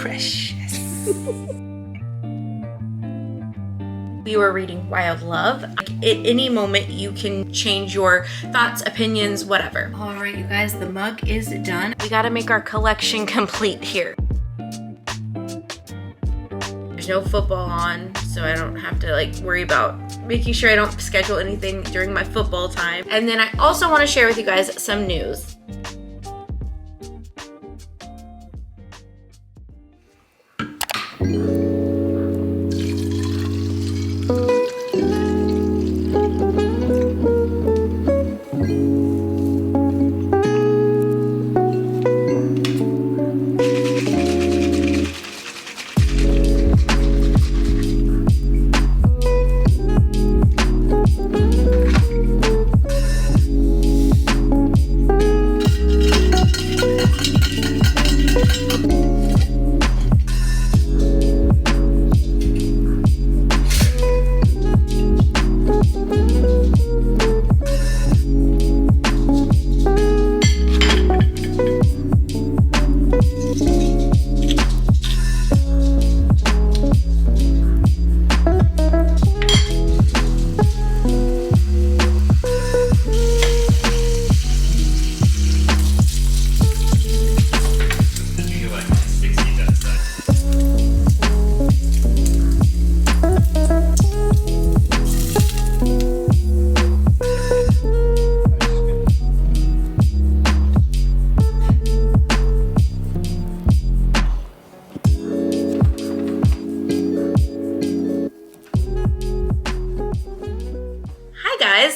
precious. We were reading Wild Love. Like, at any moment you can change your thoughts, opinions, whatever. All right, you guys, the mug is done. We gotta make our collection complete here. There's no football on, so I don't have to like worry about making sure I don't schedule anything during my football time. And then I also want to share with you guys some news.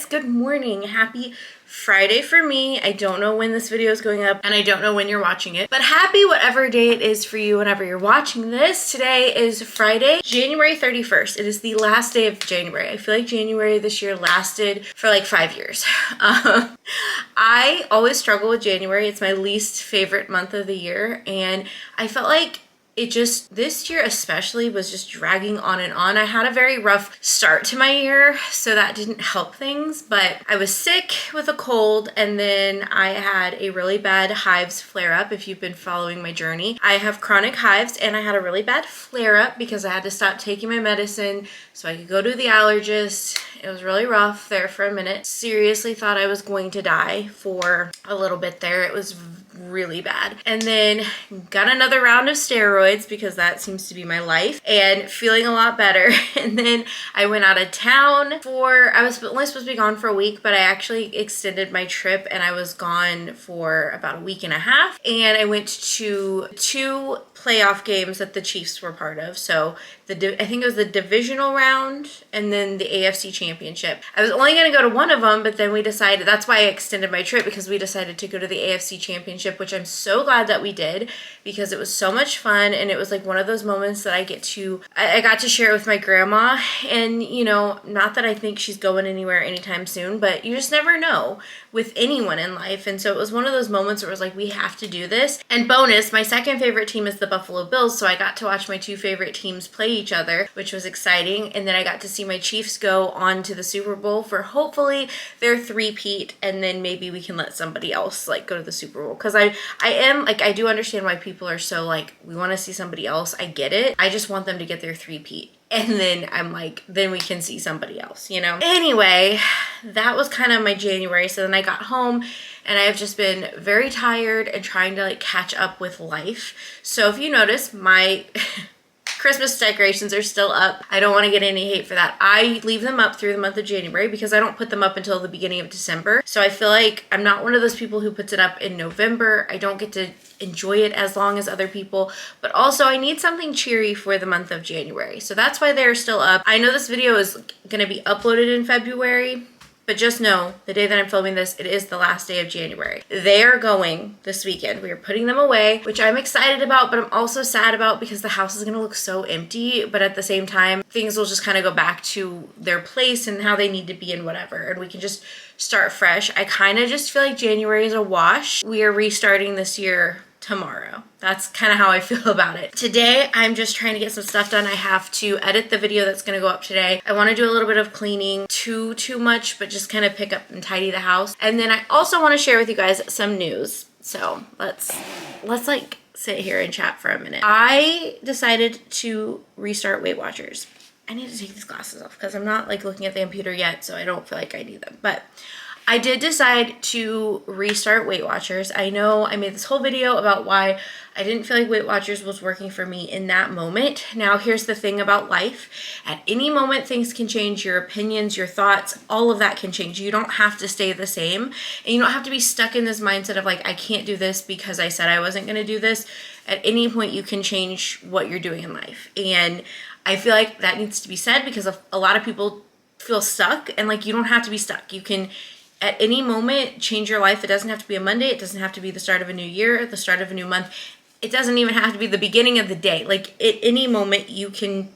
Good morning. Happy Friday for me. I don't know when this video is going up and I don't know when you're watching it, but happy whatever day it is for you whenever you're watching this. Today is Friday, January 31st. It is the last day of January. I feel like January this year lasted for like 5 years. I always struggle with January. It's my least favorite month of the year, and I felt like it just, this year especially, was just dragging on and on. I had a very rough start to my year, so that didn't help things, but I was sick with a cold, and then I had a really bad hives flare up. If you've been following my journey, I have chronic hives, and I had a really bad flare up because I had to stop taking my medicine so I could go to the allergist. It was really rough there for a minute. Seriously thought I was going to die for a little bit there. It was really bad. And then got another round of steroids because that seems to be my life, and feeling a lot better. And then I went out of town I was only supposed to be gone for a week, but I actually extended my trip and I was gone for about a week and a half. And I went to 2 playoff games that the Chiefs were part of. So I think it was the divisional round and then the AFC championship. I was only going to go to one of them, but then we decided, that's why I extended my trip, because we decided to go to the AFC championship, which I'm so glad that we did because it was so much fun. And it was like one of those moments that I got to share it with my grandma. And you know, not that I think she's going anywhere anytime soon, but you just never know with anyone in life. And so it was one of those moments where it was like, we have to do this. And bonus, my second favorite team is the Buffalo Bills, so I got to watch my 2 favorite teams play each other, which was exciting. And then I got to see my Chiefs go on to the Super Bowl for hopefully their 3-peat, and then maybe we can let somebody else like go to the Super Bowl, because I do understand why people are so like, we want to see somebody else. I get it. I just want them to get their 3-peat. And then I'm like, then we can see somebody else, you know? Anyway, that was kind of my January. So then I got home and I've just been very tired and trying to like catch up with life. So if you notice, my Christmas decorations are still up. I don't want to get any hate for that. I leave them up through the month of January because I don't put them up until the beginning of December. So I feel like I'm not one of those people who puts it up in November. I don't get to enjoy it as long as other people, but also I need something cheery for the month of January. So that's why they're still up. I know this video is going to be uploaded in February, but just know the day that I'm filming this, it is the last day of January. They are going this weekend. We are putting them away, which I'm excited about, but I'm also sad about because the house is gonna look so empty. But at the same time, things will just kind of go back to their place and how they need to be and whatever. And we can just start fresh. I kind of just feel like January is a wash. We are restarting this year tomorrow. That's kind of how I feel about it. Today, I'm just trying to get some stuff done. I have to edit the video that's going to go up today. I want to do a little bit of cleaning, too much, but just kind of pick up and tidy the house. And then I also want to share with you guys some news. So let's like sit here and chat for a minute. I decided to restart Weight Watchers. I need to take these glasses off because I'm not like looking at the computer yet, so I don't feel like I need them. But I did decide to restart Weight Watchers. I know I made this whole video about why I didn't feel like Weight Watchers was working for me in that moment. Now, here's the thing about life. At any moment, things can change. Your opinions, your thoughts, all of that can change. You don't have to stay the same. And you don't have to be stuck in this mindset of like, I can't do this because I said I wasn't going to do this. At any point, you can change what you're doing in life. And I feel like that needs to be said because a lot of people feel stuck, and like, you don't have to be stuck. You can at any moment change your life. It doesn't have to be a Monday. It doesn't have to be the start of a new year, the start of a new month. It doesn't even have to be the beginning of the day. Like, at any moment you can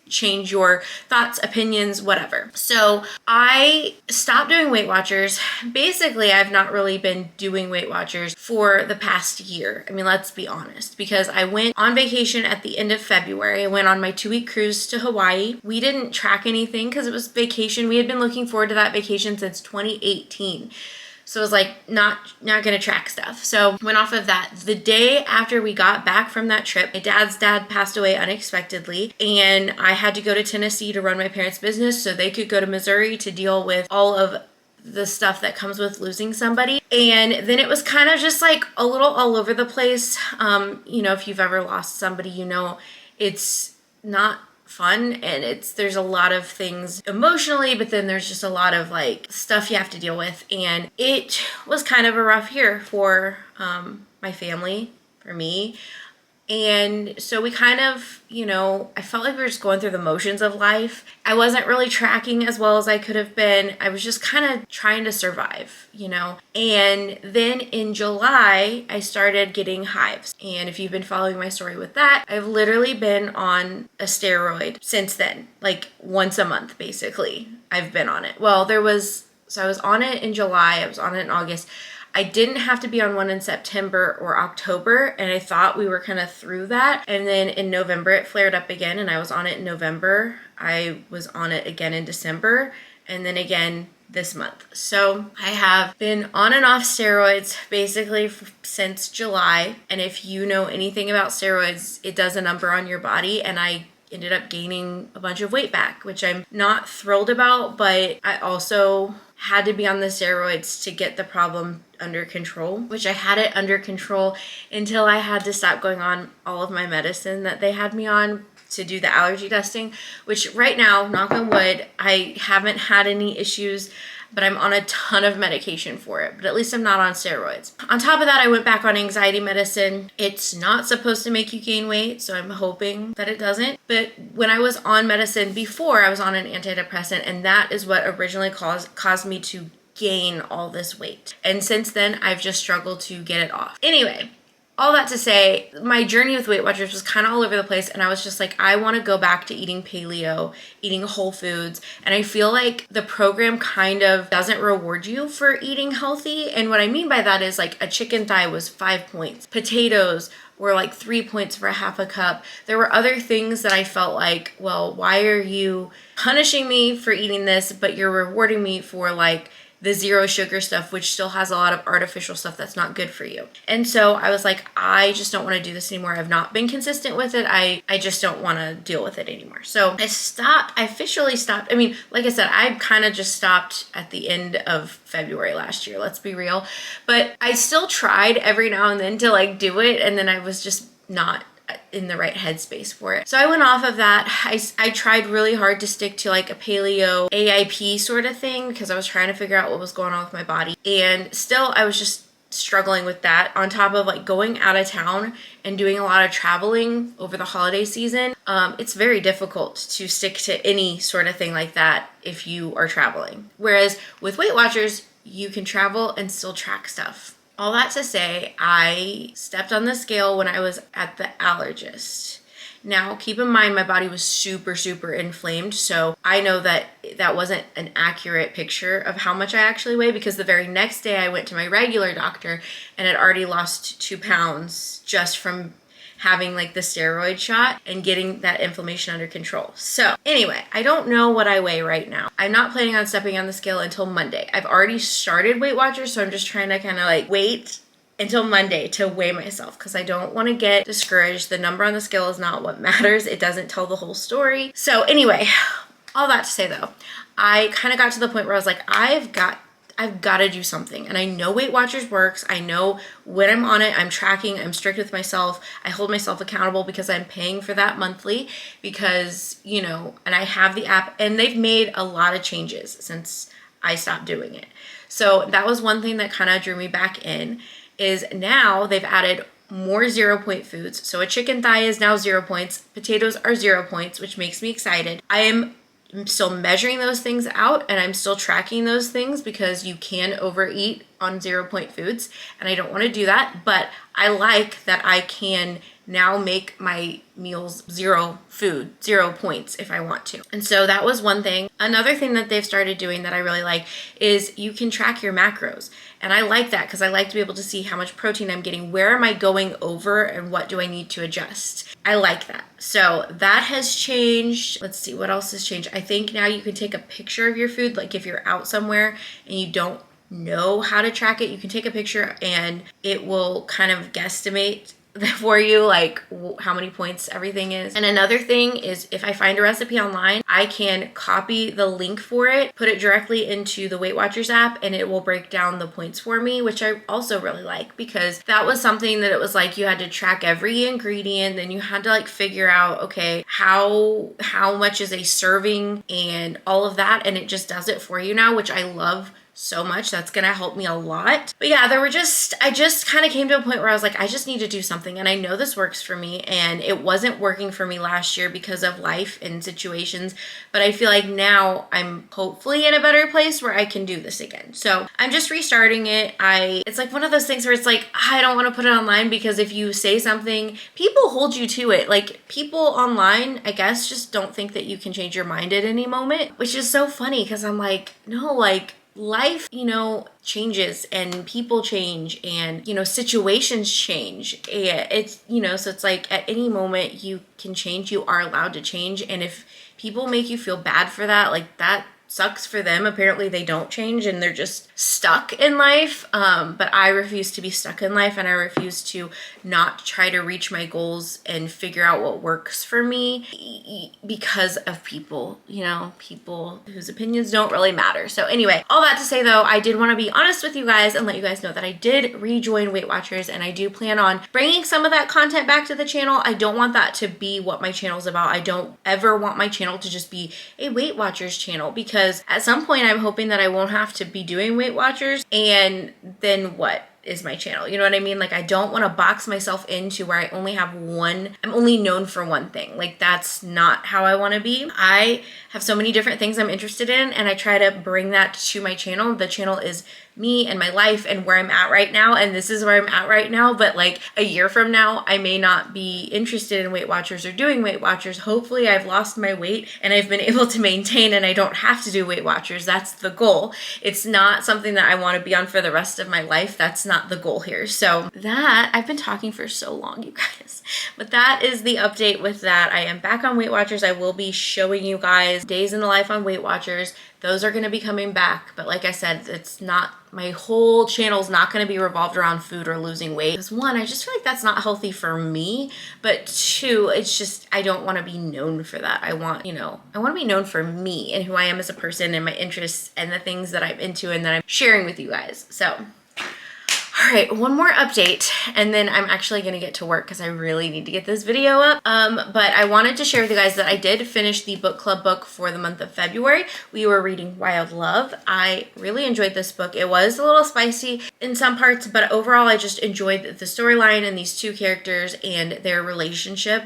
change your thoughts, opinions, whatever. So I stopped doing Weight Watchers. Basically, I've not really been doing Weight Watchers for the past year. I mean, let's be honest, because I went on vacation at the end of February. I went on my 2-week cruise to Hawaii. We didn't track anything because it was vacation. We had been looking forward to that vacation since 2018. So it was like not gonna track stuff. So went off of that. The day after we got back from that trip, my dad's dad passed away unexpectedly, and I had to go to Tennessee to run my parents' business so they could go to Missouri to deal with all of the stuff that comes with losing somebody. And then it was kind of just like a little all over the place. You know, if you've ever lost somebody, you know it's not fun, and there's a lot of things emotionally, but then there's just a lot of like stuff you have to deal with. And it was kind of a rough year for my family, for me. And so we kind of, you know, I felt like we were just going through the motions of life. I wasn't really tracking as well as I could have been. I was just kind of trying to survive, you know. And then in July, I started getting hives. And if you've been following my story with that, I've literally been on a steroid since then, like once a month, basically. I've been on it. Well, I was on it in July. I was on it in August. I didn't have to be on one in September or October, and I thought we were kind of through that. And then in November, it flared up again, and I was on it in November. I was on it again in December, and then again this month. So I have been on and off steroids basically since July. And if you know anything about steroids, it does a number on your body, and I ended up gaining a bunch of weight back, which I'm not thrilled about, but I also had to be on the steroids to get the problem under control, which I had it under control until I had to stop going on all of my medicine that they had me on to do the allergy testing, which right now, knock on wood, I haven't had any issues, but I'm on a ton of medication for it, but at least I'm not on steroids. On top of that, I went back on anxiety medicine. It's not supposed to make you gain weight, so I'm hoping that it doesn't. But when I was on medicine before, I was on an antidepressant, and that is what originally caused me to gain all this weight. And since then, I've just struggled to get it off. Anyway, all that to say, my journey with Weight Watchers was kind of all over the place, and I was just like, I want to go back to eating paleo, eating whole foods, and I feel like the program kind of doesn't reward you for eating healthy. And what I mean by that is like a chicken thigh was 5 points, potatoes were like 3 points for a half a cup. There were other things that I felt like, well, why are you punishing me for eating this, but you're rewarding me for like the zero sugar stuff, which still has a lot of artificial stuff that's not good for you. And so I was like, I just don't want to do this anymore. I've not been consistent with it. I just don't want to deal with it anymore. So I officially stopped. I mean, like I said, I kind of just stopped at the end of February last year, let's be real. But I still tried every now and then to like do it, and then I was just not in the right headspace for it. So I went off of that. I tried really hard to stick to like a paleo AIP sort of thing because I was trying to figure out what was going on with my body. And still, I was just struggling with that on top of like going out of town and doing a lot of traveling over the holiday season. It's very difficult to stick to any sort of thing like that if you are traveling. Whereas with Weight Watchers, you can travel and still track stuff. All that to say, I stepped on the scale when I was at the allergist. Now, keep in mind, my body was super, super inflamed, so I know that that wasn't an accurate picture of how much I actually weigh, because the very next day I went to my regular doctor and had already lost 2 pounds just from having like the steroid shot and getting that inflammation under control. So anyway, I don't know what I weigh right now. I'm not planning on stepping on the scale until Monday. I've already started Weight Watchers, so I'm just trying to kind of like wait until Monday to weigh myself because I don't want to get discouraged. The number on the scale is not what matters. It doesn't tell the whole story. So anyway, all that to say though, I kind of got to the point where I was like, I've got to do something. And I know Weight Watchers works. I know when I'm on it, I'm tracking, I'm strict with myself. I hold myself accountable because I'm paying for that monthly because, you know, and I have the app and they've made a lot of changes since I stopped doing it. So that was one thing that kind of drew me back in, is now they've added more 0-point foods. So a chicken thigh is now 0 points. Potatoes are 0 points, which makes me excited. I'm still measuring those things out and I'm still tracking those things because you can overeat on 0-point foods and I don't want to do that, but I like that I can now make my meals 0 points if I want to. And so that was one thing. Another thing that they've started doing that I really like is you can track your macros. And I like that because I like to be able to see how much protein I'm getting, where am I going over, and what do I need to adjust. I like that. So that has changed. Let's see, what else has changed? I think now you can take a picture of your food. Like if you're out somewhere and you don't know how to track it, you can take a picture and it will kind of guesstimate for you like how many points everything is. And another thing is if I find a recipe online, I can copy the link for it, put it directly into the Weight Watchers app, and it will break down the points for me, which I also really like because that was something that it was like you had to track every ingredient, then you had to like figure out, okay, how much is a serving and all of that, and it just does it for you now, which I love so much. That's gonna help me a lot. But yeah, I just kind of came to a point where I was like, I just need to do something, and I know this works for me, and it wasn't working for me last year because of life and situations, but I feel like now I'm hopefully in a better place where I can do this again. So I'm just restarting it. It's like one of those things where it's like, I don't want to put it online because if you say something, people hold you to it. Like people online, I guess, just don't think that you can change your mind at any moment, which is so funny because I'm like, no, like life, you know, changes and people change and, you know, situations change. It's, you know, so it's like at any moment you can change, you are allowed to change. And if people make you feel bad for that, like that sucks for them. Apparently they don't change and they're just stuck in life. But I refuse to be stuck in life, and I refuse to not try to reach my goals and figure out what works for me because of people, you know, people whose opinions don't really matter. So anyway, all that to say though, I did want to be honest with you guys and let you guys know that I did rejoin Weight Watchers, and I do plan on bringing some of that content back to the channel. I don't want that to be what my channel is about. I don't ever want my channel to just be a Weight Watchers channel, because at some point I'm hoping that I won't have to be doing Weight Watchers, and then what is my channel? You know what I mean? Like I don't want to box myself into where I only have one, I'm only known for one thing. Like that's not how I want to be. I have so many different things I'm interested in, and I try to bring that to my channel. The channel is me and my life and where I'm at right now, and this is where I'm at right now. But like a year from now, I may not be interested in Weight Watchers or doing Weight Watchers. Hopefully I've lost my weight and I've been able to maintain and I don't have to do Weight Watchers. That's the goal. It's not something that I want to be on for the rest of my life. That's not the goal here. So that, I've been talking for so long, you guys, but that is the update with that. I am back on Weight Watchers. I will be showing you guys days in the life on Weight Watchers. Those are going to be coming back. But like I said, it's not, my whole channel is not going to be revolved around food or losing weight. Because one, I just feel like that's not healthy for me. But two, it's just, I don't want to be known for that. I want, you know, I want to be known for me and who I am as a person and my interests and the things that I'm into and that I'm sharing with you guys. So all right, one more update, and then I'm actually going to get to work because I really need to get this video up. But I wanted to share with you guys that I did finish the book club book for the month of February. We were reading Wild Love. I really enjoyed this book. It was a little spicy in some parts, but overall I just enjoyed the storyline and these two characters and their relationship.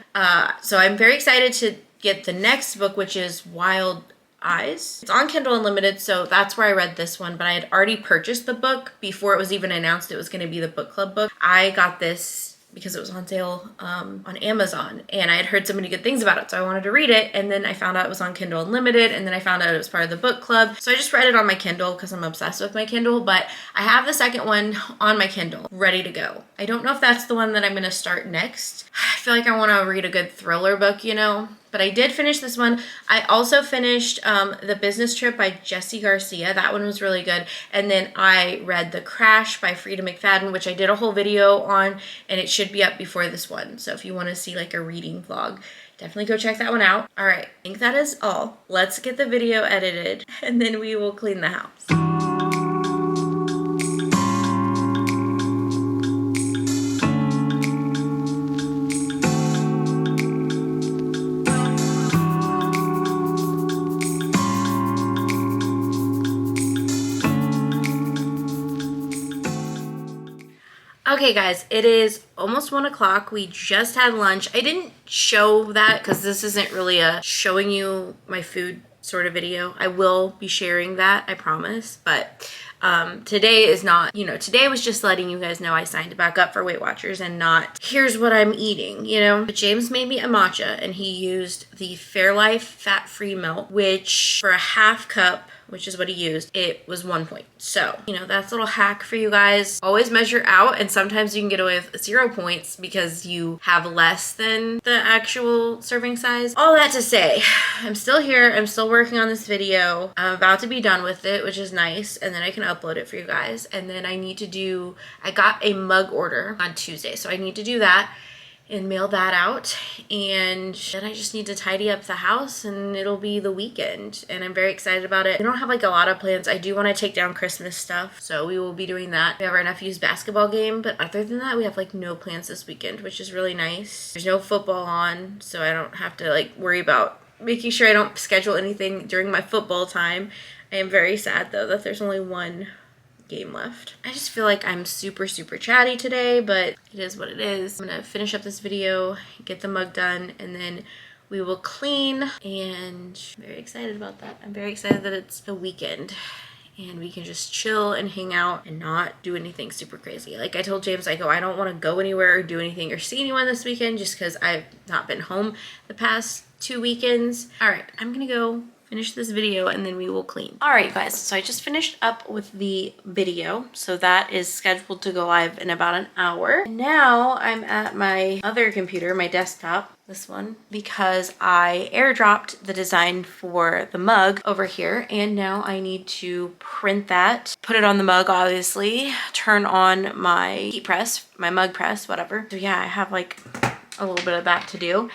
So I'm very excited to get the next book, which is Wild Eyes. It's on Kindle Unlimited, so that's where I read this one, but I had already purchased the book before it was even announced it was going to be the book club book. I got this because it was on sale on Amazon, and I had heard so many good things about it, so I wanted to read it, and then I found out it was on Kindle Unlimited, and then I found out it was part of the book club, so I just read it on my Kindle because I'm obsessed with my Kindle. But I have the second one on my Kindle ready to go. I don't know if that's the one that I'm going to start next. I feel like I want to read a good thriller book, you know, But I did finish this one. I also finished The Business Trip by Jesse Garcia. That one was really good. And then I read The Crash by Frida McFadden, which I did a whole video on, and it should be up before this one. So if you want to see like a reading vlog, definitely go check that one out. All right, I think that is all. Let's get the video edited, and then we will clean the house. Okay guys, it is almost 1 o'clock. We just had lunch. I didn't show that because this isn't really a showing you my food sort of video. I will be sharing that, I promise. But today is not, today was just letting you guys know I signed back up for Weight Watchers and not here's what I'm eating, But James made me a matcha and he used the Fairlife fat-free milk, which for a half cup, which is what he used, it was 1 point. So, that's a little hack for you guys. Always measure out, and sometimes you can get away with 0 points because you have less than the actual serving size. All that to say, I'm still here. I'm still working on this video. I'm about to be done with it, which is nice, and then I can upload it for you guys. And then I got a mug order on Tuesday, so I need to do that and mail that out, and then I just need to tidy up the house and it'll be the weekend, and I'm very excited about it. I don't have like a lot of plans. I do want to take down Christmas stuff, so we will be doing that. We have our nephew's basketball game, but other than that we have like no plans this weekend, which is really nice. There's no football on, so I don't have to like worry about making sure I don't schedule anything during my football time. I am very sad though that there's only one game left. I just feel like I'm super chatty today, but it is what it is. I'm gonna finish up this video, get the mug done, and then we will clean, and I'm very excited about that. I'm very excited that it's the weekend and we can just chill and hang out and not do anything super crazy. Like I told James, I don't want to go anywhere or do anything or see anyone this weekend just because I've not been home the past 2 weekends. All right, I'm gonna go finish this video and then we will clean. All right guys, so I just finished up with the video, so that is scheduled to go live in about an hour. And now I'm at my other computer, my desktop, this one, because I airdropped the design for the mug over here, and now I need to print that, put it on the mug obviously, turn on my heat press, my mug press, whatever. So yeah, I have like a little bit of that to do.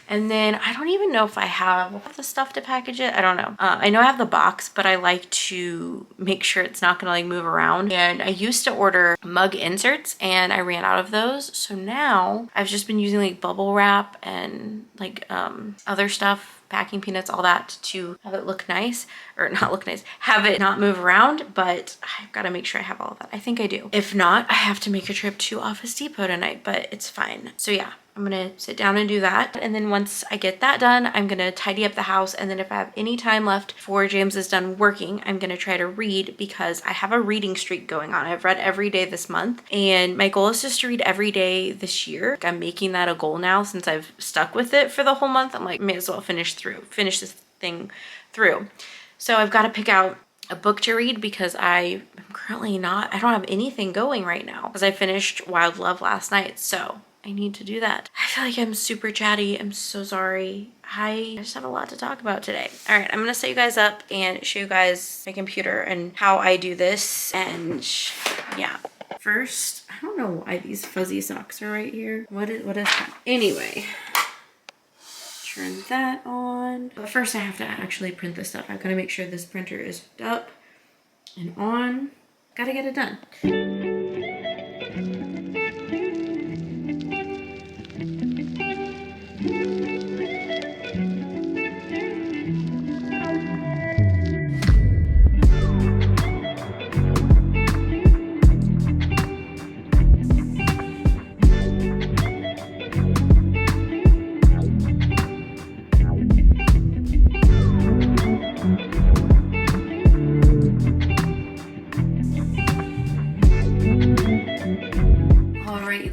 And then I don't even know if I have the stuff to package it. I don't know. I know I have the box, but I like to make sure it's not gonna like move around. And I used to order mug inserts and I ran out of those. So now I've just been using like bubble wrap and like other stuff, packing peanuts, all that, to have it look nice, or not look nice, have it not move around. But I've got to make sure I have all of that. I think I do. If not, I have to make a trip to Office Depot tonight, but it's fine. So yeah, I'm gonna sit down and do that. And then once I get that done, I'm gonna tidy up the house. And then if I have any time left before James is done working, I'm gonna try to read, because I have a reading streak going on. I've read every day this month, and my goal is just to read every day this year. I'm making that a goal now since I've stuck with it for the whole month. I'm like, may as well finish this thing through. So I've got to pick out a book to read because I am currently I don't have anything going right now because I finished Wild Love last night. So I need to do that. I feel like I'm super chatty. I'm so sorry. I just have a lot to talk about today. All right, I'm gonna set you guys up and show you guys my computer and how I do this. And yeah, first, I don't know why these fuzzy socks are right here. What is that? Anyway, turn that on. But first I have to actually print this stuff. I've got to make sure this printer is hooked up and on. Gotta get it done.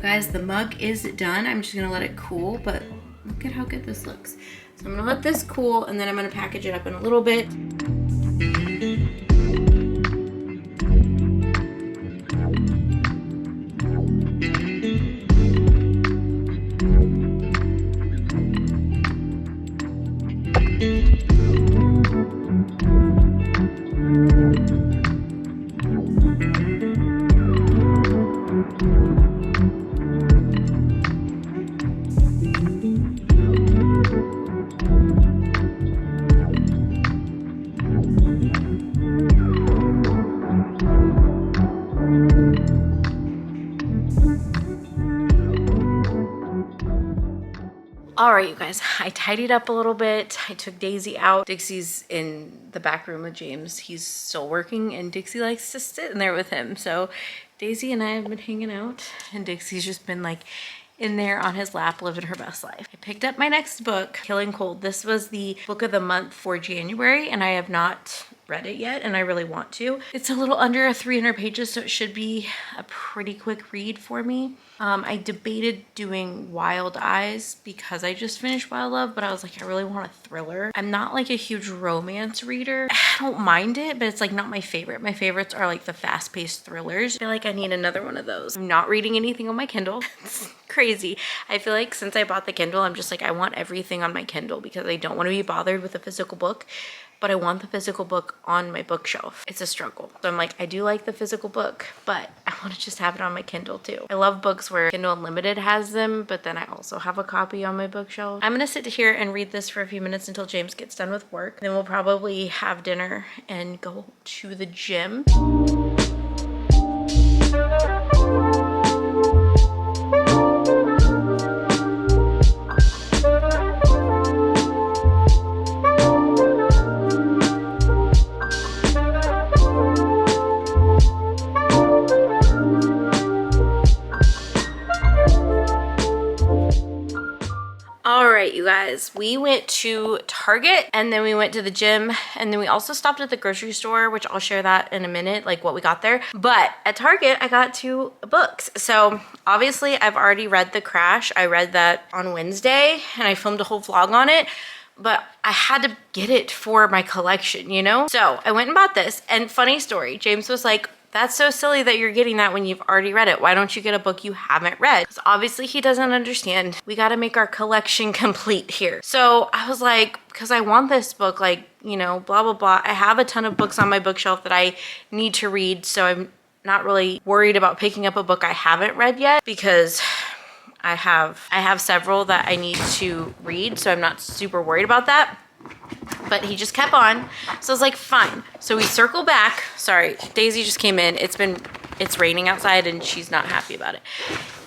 Guys, the mug is done. I'm just gonna let it cool, but look at how good this looks. So I'm gonna let this cool, and then I'm gonna package it up in a little bit. All right, you guys, I tidied up a little bit. I took Daisy out. Dixie's in the back room with James. He's still working and Dixie likes to sit in there with him. So Daisy and I have been hanging out and Dixie's just been like in there on his lap living her best life. I picked up my next book, Killing Cold. This was the book of the month for January and I have not read it yet and I really want to. It's a little under 300 pages, so it should be a pretty quick read for me. I debated doing Wild Eyes because I just finished Wild Love, but I was like, I really want a thriller. I'm not like a huge romance reader. I don't mind it, but it's like not my favorite. My favorites are like the fast-paced thrillers. I feel like I need another one of those. I'm not reading anything on my Kindle. It's crazy. I feel like since I bought the Kindle, I'm just like, I want everything on my Kindle because I don't want to be bothered with a physical book, but I want the physical book on my bookshelf. It's a struggle. So I'm like, I do like the physical book, but I want to just have it on my Kindle too. I love books where Kindle Unlimited has them, but then I also have a copy on my bookshelf. I'm gonna sit here and read this for a few minutes until James gets done with work. Then we'll probably have dinner and go to the gym. You guys, we went to Target and then we went to the gym and then we also stopped at the grocery store, which I'll share that in a minute, like what we got there. But at Target, I got 2 books. So obviously I've already read The Crash. I read that on Wednesday and I filmed a whole vlog on it, but I had to get it for my collection, you know? So I went and bought this, and funny story, James was like, that's so silly that you're getting that when you've already read it. Why don't you get a book you haven't read? Because obviously he doesn't understand. We got to make our collection complete here. So I was like, because I want this book, like, you know, blah, blah, blah. I have a ton of books on my bookshelf that I need to read. So I'm not really worried about picking up a book I haven't read yet because I have several that I need to read. So I'm not super worried about that. But he just kept on. So I was like, fine. So we circle back. Sorry, Daisy just came in. It's raining outside and she's not happy about it.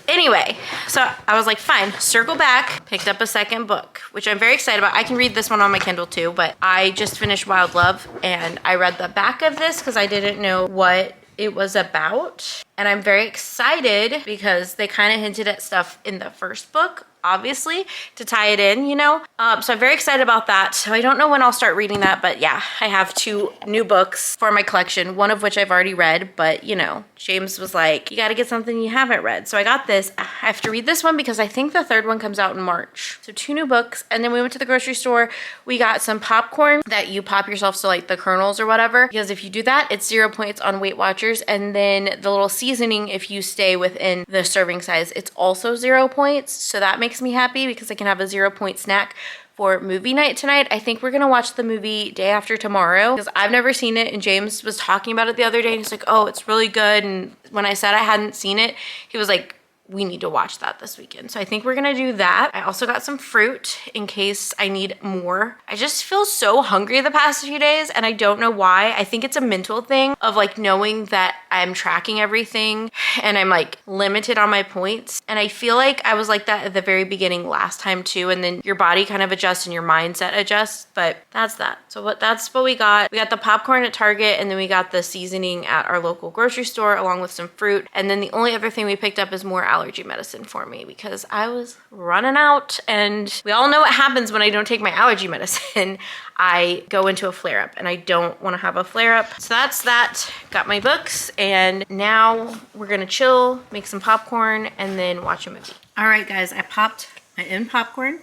Anyway, so I was like, fine, circle back, picked up a second book, which I'm very excited about. I can read this one on my Kindle too, but I just finished Wild Love and I read the back of this because I didn't know what it was about. And I'm very excited because they kind of hinted at stuff in the first book, obviously, to tie it in, you know? So I'm very excited about that. So I don't know when I'll start reading that, but yeah, I have 2 new books for my collection, one of which I've already read, but you know, James was like, you gotta get something you haven't read. So I got this. I have to read this one because I think the 3rd one comes out in March. So 2 new books. And then we went to the grocery store. We got some popcorn that you pop yourself, so like the kernels or whatever, because if you do that, it's 0 points on Weight Watchers. And then the little seasoning, if you stay within the serving size, it's also 0 points. So that makes me happy because I can have a 0 point snack for movie night tonight. I think we're gonna watch the movie Day After Tomorrow because I've never seen it and James was talking about it the other day and he's like, oh, it's really good. And when I said I hadn't seen it, he was like, we need to watch that this weekend. So I think we're gonna do that. I also got some fruit in case I need more. I just feel so hungry the past few days and I don't know why. I think it's a mental thing of like knowing that I'm tracking everything and I'm like limited on my points. And I feel like I was like that at the very beginning last time too. And then your body kind of adjusts and your mindset adjusts, but that's that. So that's what we got. We got the popcorn at Target and then we got the seasoning at our local grocery store along with some fruit. And then the only other thing we picked up is more allergy medicine for me because I was running out and we all know what happens when I don't take my allergy medicine. I go into a flare-up and I don't want to have a flare-up. So that's that. Got my books and now we're gonna chill, make some popcorn, and then watch a movie. All right, guys, I popped my in popcorn,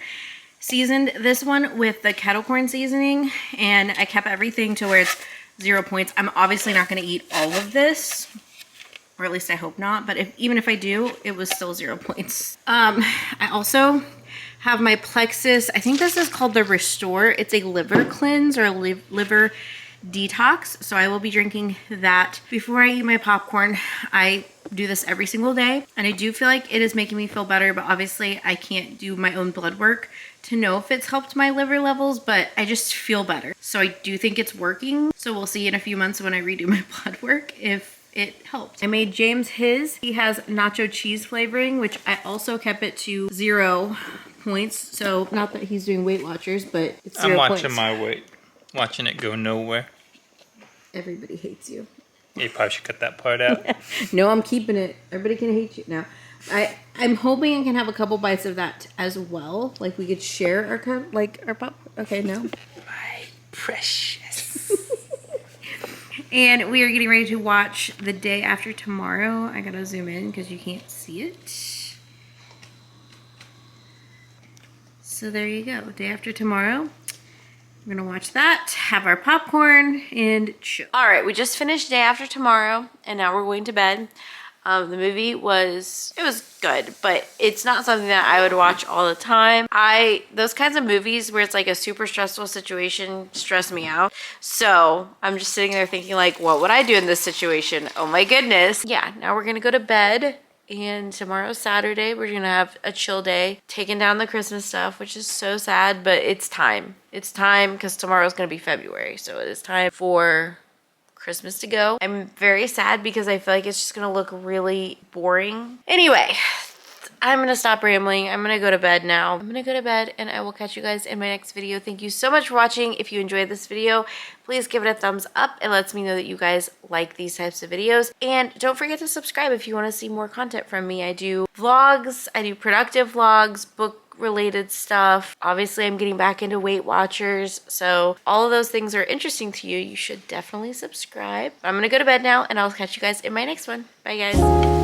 seasoned this one with the kettle corn seasoning, and I kept everything to where it's 0 points. I'm obviously not gonna eat all of this, or at least I hope not, but even if I do, it was still 0 points. I also have my Plexus, I think this is called the Restore. It's a liver cleanse or liver detox. So I will be drinking that before I eat my popcorn. I do this every single day and I do feel like it is making me feel better, but obviously I can't do my own blood work to know if it's helped my liver levels, but I just feel better. So I do think it's working. So we'll see in a few months when I redo my blood work if it helped. I made James his. He has nacho cheese flavoring, which I also kept it to 0 points. So not that he's doing Weight Watchers, but it's 0 I'm watching points. my weight. Watching it go nowhere. Everybody hates you. You probably should cut that part out. No, I'm keeping it. Everybody can hate you now. I'm hoping I can have a couple bites of that as well. Like we could share our our pop. Okay, no. My precious. And we are getting ready to watch The Day After Tomorrow. I gotta zoom in because you can't see it. So there you go. Day After Tomorrow. We're gonna watch that, have our popcorn, and chill. All right, we just finished Day After Tomorrow, and now we're going to bed. The movie was good, but it's not something that I would watch all the time. Those kinds of movies where it's like a super stressful situation stress me out. So I'm just sitting there thinking like, what would I do in this situation? Oh my goodness. Yeah, now we're gonna go to bed. And tomorrow's Saturday. We're gonna have a chill day, taking down the Christmas stuff, which is so sad, but it's time. It's time because tomorrow's gonna be February. So it is time for Christmas to go. I'm very sad because I feel like it's just gonna look really boring. Anyway, I'm gonna stop rambling. I'm gonna go to bed now. I'm gonna go to bed and I will catch you guys in my next video. Thank you so much for watching. If you enjoyed this video, please give it a thumbs up. It lets me know that you guys like these types of videos. And don't forget to subscribe if you wanna see more content from me. I do vlogs, I do productive vlogs, book related stuff. Obviously, I'm getting back into Weight Watchers. So all of those things are interesting to you. You should definitely subscribe. I'm gonna go to bed now and I'll catch you guys in my next one. Bye guys.